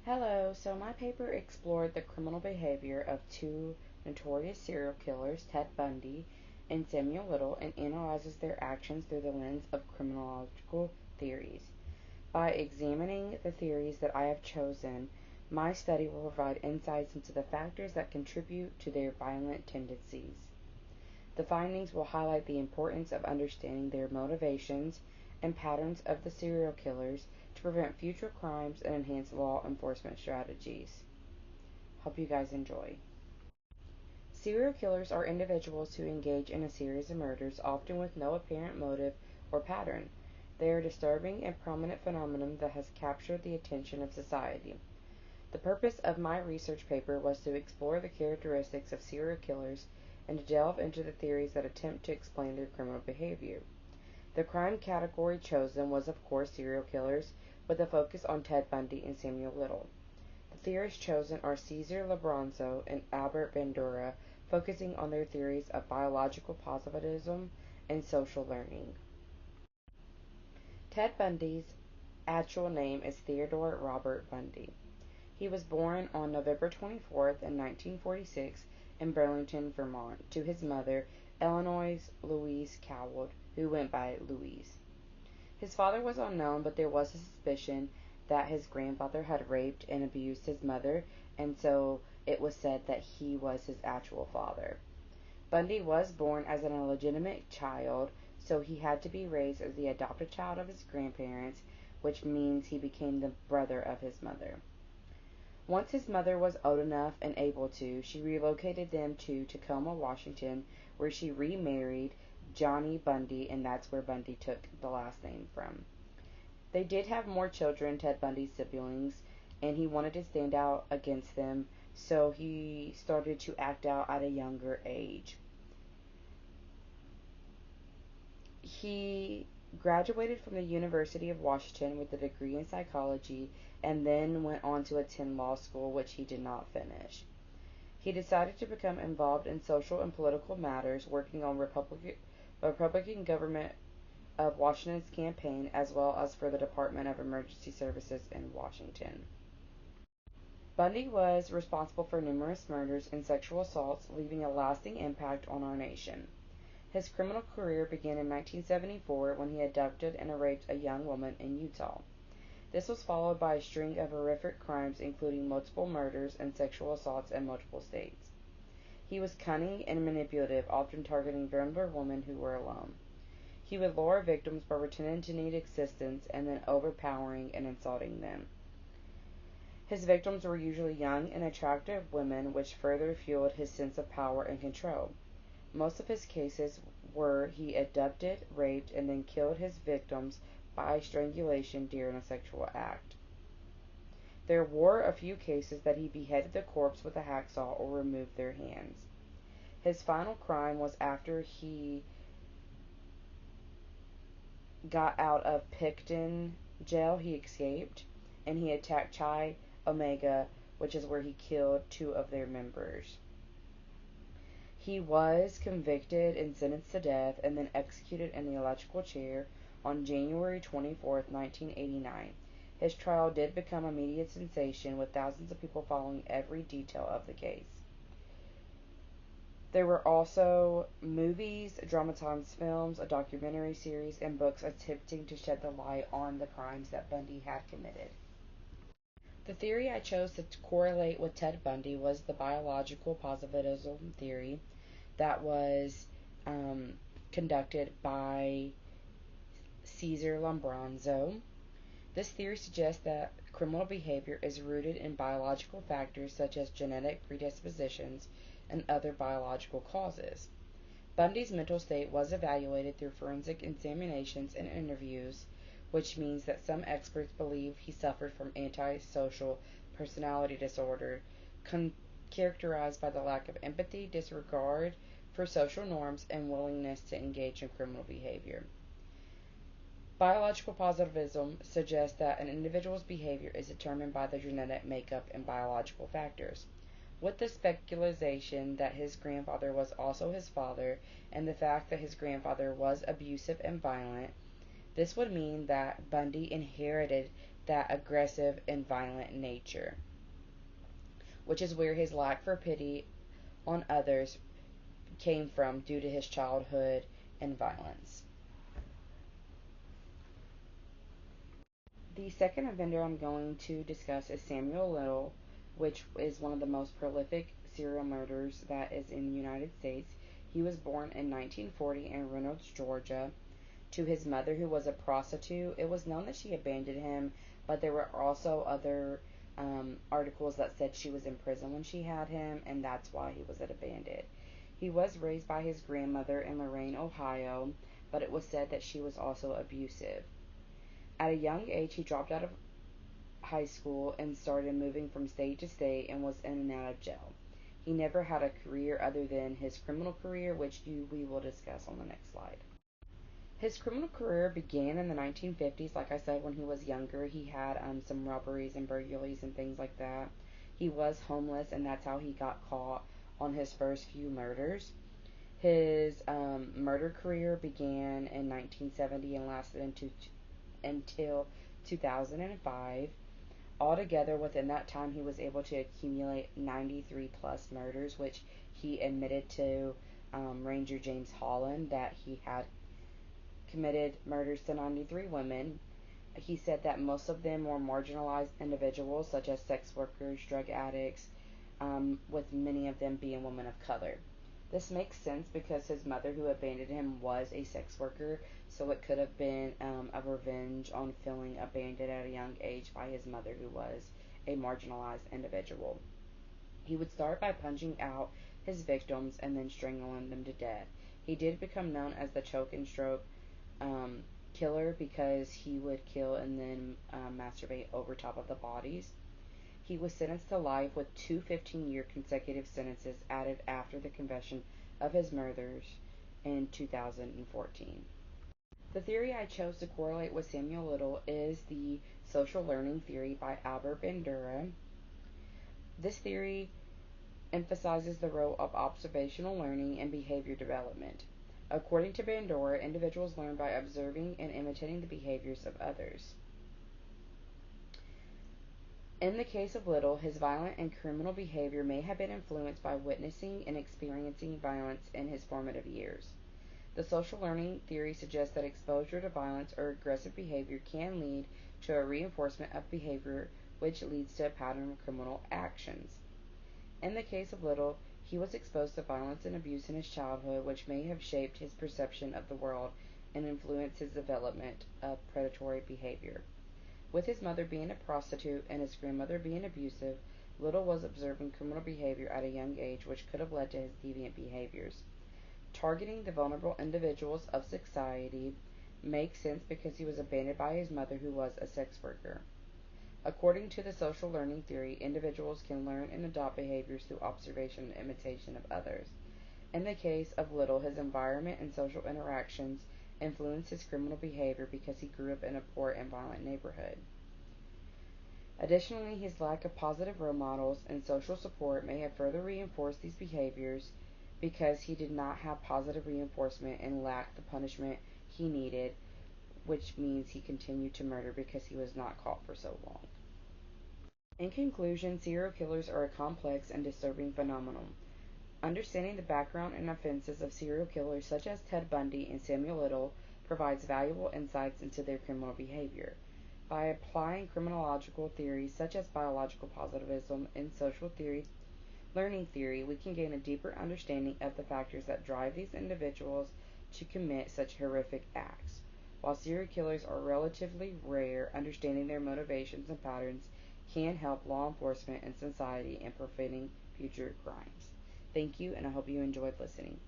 Hello, so my paper explored the criminal behavior of two notorious serial killers, Ted Bundy and Samuel Little, and analyzes their actions through the lens of criminological theories. By examining the theories that I have chosen, my study will provide insights into the factors that contribute to their violent tendencies. The findings will highlight the importance of understanding their motivations and patterns of the serial killers to prevent future crimes and enhance law enforcement strategies. Hope you guys enjoy. Serial killers are individuals who engage in a series of murders, often with no apparent motive or pattern. They are a disturbing and prominent phenomenon that has captured the attention of society. The purpose of my research paper was to explore the characteristics of serial killers and to delve into the theories that attempt to explain their criminal behavior. The crime category chosen was, of course, serial killers, with a focus on Ted Bundy and Samuel Little. The theorists chosen are Cesar Labronzo and Albert Bandura, focusing on their theories of biological positivism and social learning. Ted Bundy's actual name is Theodore Robert Bundy. He was born on November 24th in 1946 in Burlington, Vermont, to his mother, Illinois Louise Coward, who went by Louise. His father was unknown, but there was a suspicion that his grandfather had raped and abused his mother, and so it was said that he was his actual father. Bundy was born as an illegitimate child, so he had to be raised as the adopted child of his grandparents, which means he became the brother of his mother. Once his mother was old enough and able to, she relocated them to Tacoma, Washington, where she remarried Johnny Bundy, and that's where Bundy took the last name from. They did have more children, Ted Bundy's siblings, and he wanted to stand out against them, so he started to act out at a younger age. He graduated from the University of Washington with a degree in psychology and then went on to attend law school, which he did not finish. He decided to become involved in social and political matters, working on Republican government of Washington's campaign as well as for the Department of Emergency Services in Washington. Bundy was responsible for numerous murders and sexual assaults, leaving a lasting impact on our nation. His criminal career began in 1974 when he abducted and raped a young woman in Utah. This was followed by a string of horrific crimes, including multiple murders and sexual assaults in multiple states. He was cunning and manipulative, often targeting vulnerable women who were alone. He would lure victims by pretending to need assistance and then overpowering and insulting them. His victims were usually young and attractive women, which further fueled his sense of power and control. Most of his cases were he abducted, raped, and then killed his victims by strangulation during a sexual act. There were a few cases that he beheaded the corpse with a hacksaw or removed their hands. His final crime was after he got out of Picton jail, he escaped, and he attacked Chi Omega, which is where he killed two of their members. He was convicted and sentenced to death and then executed in the electrical chair on January 24th, 1989. His trial did become a media sensation, with thousands of people following every detail of the case. There were also movies, dramatized films, a documentary series, and books attempting to shed the light on the crimes that Bundy had committed. The theory I chose to correlate with Ted Bundy was the biological positivism theory that was conducted by Cesar Lombronzo. This theory suggests that criminal behavior is rooted in biological factors such as genetic predispositions and other biological causes. Bundy's mental state was evaluated through forensic examinations and interviews, which means that some experts believe he suffered from antisocial personality disorder, characterized by the lack of empathy, disregard for social norms, and willingness to engage in criminal behavior. Biological positivism suggests that an individual's behavior is determined by their genetic makeup and biological factors. With the speculation that his grandfather was also his father, and the fact that his grandfather was abusive and violent, this would mean that Bundy inherited that aggressive and violent nature, which is where his lack for pity on others came from due to his childhood and violence. The second offender I'm going to discuss is Samuel Little, which is one of the most prolific serial murderers that is in the United States. He was born in 1940 in Reynolds, Georgia, to his mother, who was a prostitute. It was known that she abandoned him, but there were also other articles that said she was in prison when she had him, and that's why he was abandoned. He was raised by his grandmother in Lorain, Ohio, but it was said that she was also abusive. At a young age, he dropped out of high school and started moving from state to state and was in and out of jail. He never had a career other than his criminal career, which we will discuss on the next slide. His criminal career began in the 1950s. Like I said, when he was younger, he had some robberies and burglaries and things like that. He was homeless, and that's how he got caught on his first few murders. His murder career began in 1970 and lasted until 2005. Altogether, within that time, he was able to accumulate 93 plus murders, which he admitted to Ranger James Holland that he had committed murders to 93 women. He said that most of them were marginalized individuals, such as sex workers, drug addicts, with many of them being women of color. This makes sense because his mother, who abandoned him, was a sex worker, so it could have been a revenge on feeling abandoned at a young age by his mother, who was a marginalized individual. He would start by punching out his victims and then strangling them to death. He did become known as the choke and stroke killer because he would kill and then masturbate over top of the bodies. He was sentenced to life with two 15-year consecutive sentences added after the confession of his murders in 2014. The theory I chose to correlate with Samuel Little is the social learning theory by Albert Bandura. This theory emphasizes the role of observational learning and behavior development. According to Bandura, individuals learn by observing and imitating the behaviors of others. In the case of Little, his violent and criminal behavior may have been influenced by witnessing and experiencing violence in his formative years. The social learning theory suggests that exposure to violence or aggressive behavior can lead to a reinforcement of behavior, which leads to a pattern of criminal actions. In the case of Little, he was exposed to violence and abuse in his childhood, which may have shaped his perception of the world and influenced his development of predatory behavior. With his mother being a prostitute and his grandmother being abusive, Little was observing criminal behavior at a young age, which could have led to his deviant behaviors. Targeting the vulnerable individuals of society makes sense because he was abandoned by his mother, who was a sex worker. According to the social learning theory, individuals can learn and adopt behaviors through observation and imitation of others. In the case of Little, his environment and social interactions influenced his criminal behavior because he grew up in a poor and violent neighborhood. Additionally, his lack of positive role models and social support may have further reinforced these behaviors because he did not have positive reinforcement and lacked the punishment he needed, which means he continued to murder because he was not caught for so long. In conclusion, serial killers are a complex and disturbing phenomenon. Understanding the background and offenses of serial killers such as Ted Bundy and Samuel Little provides valuable insights into their criminal behavior. By applying criminological theories such as biological positivism and social learning theory, we can gain a deeper understanding of the factors that drive these individuals to commit such horrific acts. While serial killers are relatively rare, understanding their motivations and patterns can help law enforcement and society in preventing future crimes. Thank you, and I hope you enjoyed listening.